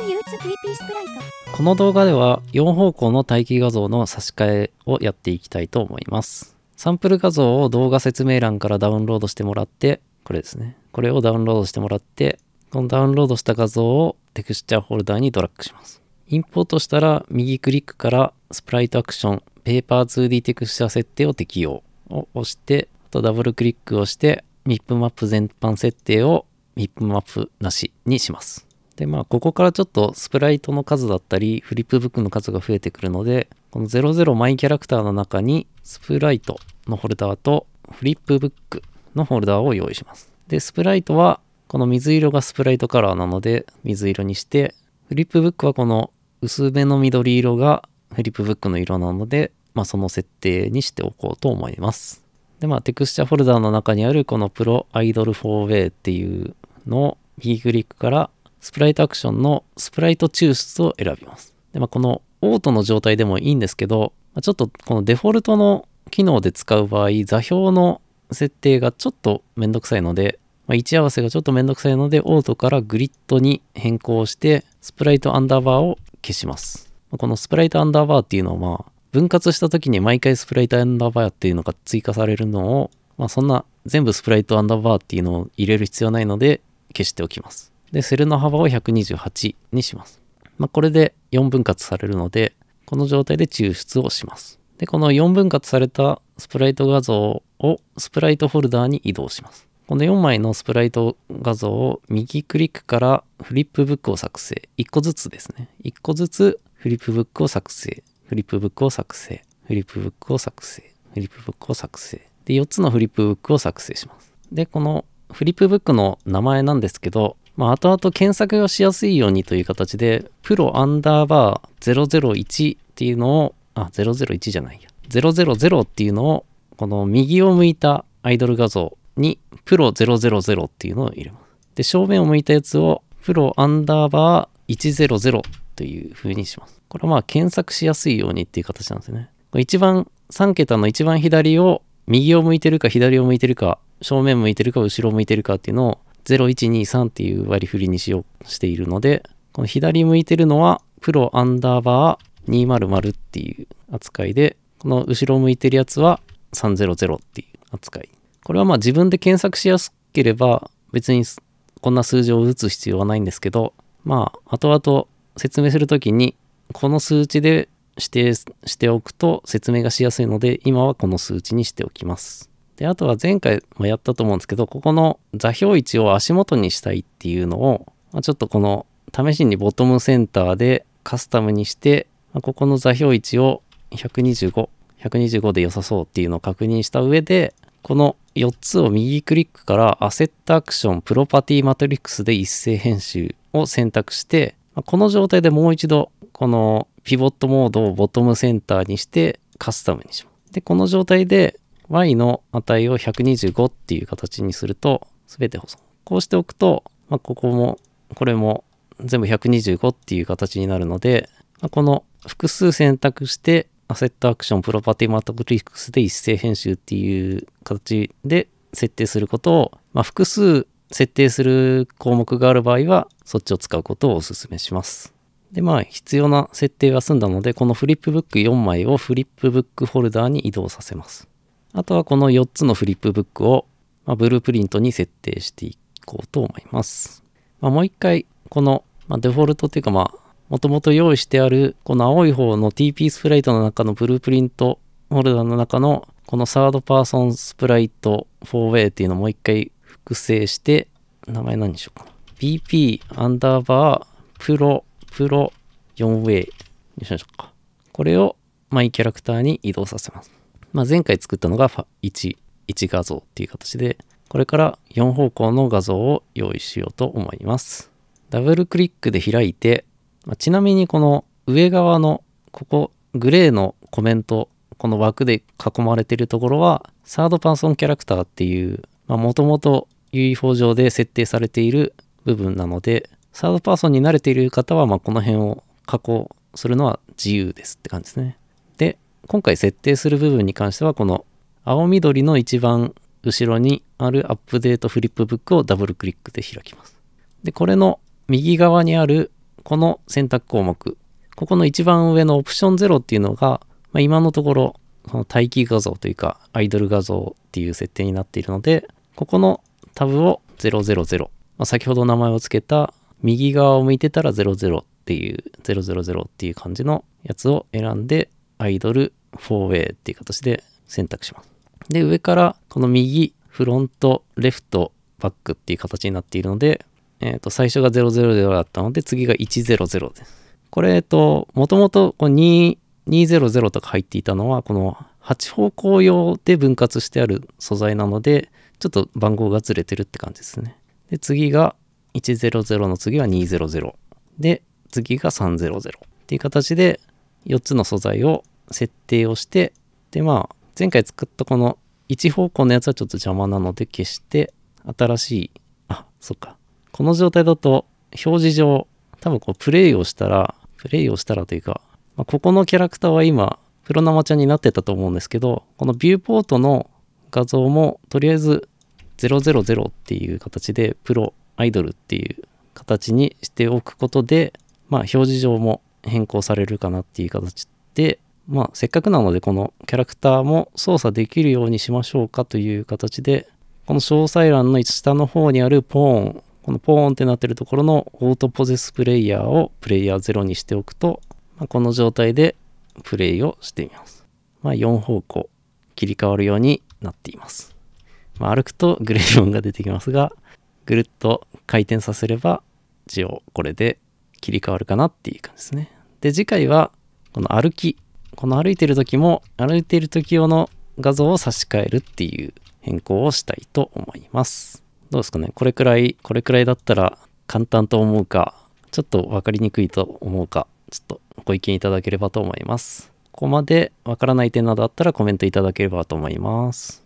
憂鬱クリピースプライト。この動画では4方向の待機画像の差し替えをやっていきたいと思います。サンプル画像を動画説明欄からダウンロードしてもらって、これですね。これをダウンロードしてもらって、このダウンロードした画像をテクスチャーホルダーにドラッグします。インポートしたら右クリックからスプライトアクション、ペーパー 2D テクスチャー設定を適用を押して、あとダブルクリックをして、ミップマップ全般設定をミップマップなしにします。で、ここからちょっとスプライトの数だったり、フリップブックの数が増えてくるので、この00マイキャラクターの中にスプライトのホルダーとフリップブックのホルダーを用意します。で、スプライトはこの水色がスプライトカラーなので水色にして、フリップブックはこの薄めの緑色がフリップブックの色なので、その設定にしておこうと思います。で、テクスチャフォルダーの中にあるこのプロアイドル 4way っていうのを右クリックからスプライトアクションのスプライト抽出を選びます。で、このオートの状態でもいいんですけど、ちょっとこのデフォルトの機能で使う場合、座標の設定がちょっとめんどくさいので、位置合わせがちょっとめんどくさいので、オートからグリッドに変更して、スプライトアンダーバーを消します。このスプライトアンダーバーっていうのは、分割した時に毎回スプライトアンダーバーっていうのが追加されるのを、そんな全部スプライトアンダーバーっていうのを入れる必要ないので、消しておきます。で、セルの幅を128にします。これで4分割されるので、この状態で抽出をします。で、この4分割されたスプライト画像をスプライトフォルダーに移動します。この4枚のスプライト画像を右クリックからフリップブックを作成。1個ずつですね。1個ずつフリップブックを作成。フリップブックを作成。フリップブックを作成。フリップブックを作成。で、4つのフリップブックを作成します。で、このフリップブックの名前なんですけど、後々検索がしやすいようにという形で、プロアンダーバー001っていうのを、001じゃないや。000っていうのを、この右を向いたアイドル画像に、プロ000っていうのを入れます。で、正面を向いたやつを、プロアンダーバー100という風にします。これは検索しやすいようにっていう形なんですね。一番、3桁の一番左を、右を向いてるか左を向いてるか、正面向いてるか後ろ向いてるかっていうのを、0123っていう割り振りにしているので、この左向いてるのはプロアンダーバー200っていう扱いで、この後ろ向いてるやつは300っていう扱い。これは自分で検索しやすければ別にこんな数字を打つ必要はないんですけど、後々説明するときにこの数値で指定しておくと説明がしやすいので、今はこの数値にしておきます。で、あとは前回もやったと思うんですけど、ここの座標位置を足元にしたいっていうのを、ちょっとこの試しにボトムセンターでカスタムにして、ここの座標位置を125で良さそうっていうのを確認した上で、この4つを右クリックからアセットアクションプロパティマトリックスで一斉編集を選択して、この状態でもう一度このピボットモードをボトムセンターにしてカスタムにします。で、この状態でY の値を125っていう形にすると全て保存。こうしておくと、これも全部125っていう形になるので、この複数選択してアセットアクションプロパティマトリックスで一斉編集っていう形で設定することを、複数設定する項目がある場合はそっちを使うことをお勧めします。で、必要な設定が済んだので、このフリップブック4枚をフリップブックフォルダーに移動させます。あとはこの4つのフリップブックを、ブループリントに設定していこうと思います。もう一回この、デフォルトっていうかもともと用意してあるこの青い方の TP スプライトの中のブループリントフォルダの中のこのサードパーソンスプライト 4way っていうのをもう一回複製して、名前何にしようかな。BP アンダーバープロ 4way にしましょうか。これをマイキャラクターに移動させます。前回作ったのが1画像っていう形で、これから4方向の画像を用意しようと思います。ダブルクリックで開いて、ちなみにこの上側のここグレーのコメント、この枠で囲まれているところはサードパーソンキャラクターっていうもともと UE4 上で設定されている部分なので、サードパーソンに慣れている方はこの辺を加工するのは自由ですって感じですね。で、今回設定する部分に関してはこの青緑の一番後ろにあるアップデートフリップブックをダブルクリックで開きます。で、これの右側にあるこの選択項目、ここの一番上のオプション0っていうのが、今のところその待機画像というかアイドル画像っていう設定になっているので、ここのタブを000、先ほど名前を付けた右側を向いてたら00っていう000っていう感じのやつを選んでアイドル 4way っていう形で選択します。で、上からこの右フロントレフトバックっていう形になっているので、最初が000だったので次が100です。これもともと200とか入っていたのはこの8方向用で分割してある素材なので、ちょっと番号がずれてるって感じですね。で、次が100の次は200で、次が300っていう形で4つの素材を設定をして、で前回作ったこの1方向のやつはちょっと邪魔なので消して、新しい、そっか、この状態だと表示上多分プレイをしたらというか、ここのキャラクターは今プロ生ちゃんになってたと思うんですけど、このビューポートの画像もとりあえず000っていう形でプロアイドルっていう形にしておくことで、表示上も変更されるかなっていう形で、せっかくなのでこのキャラクターも操作できるようにしましょうかという形で、この詳細欄の下の方にあるポーン、このポーンってなってるところのオートポゼスプレイヤーをプレイヤー0にしておくと、この状態でプレイをしてみます。4方向切り替わるようになっています。歩くとグレーモンが出てきますが、ぐるっと回転させれば一応これで切り替わるかなっていう感じですね。で、次回はこの歩いてる時用の画像を差し替えるっていう変更をしたいと思います。どうですかね。これくらいだったら簡単と思うか、ちょっと分かりにくいと思うか、ちょっとご意見いただければと思います。ここまでわからない点などあったらコメントいただければと思います。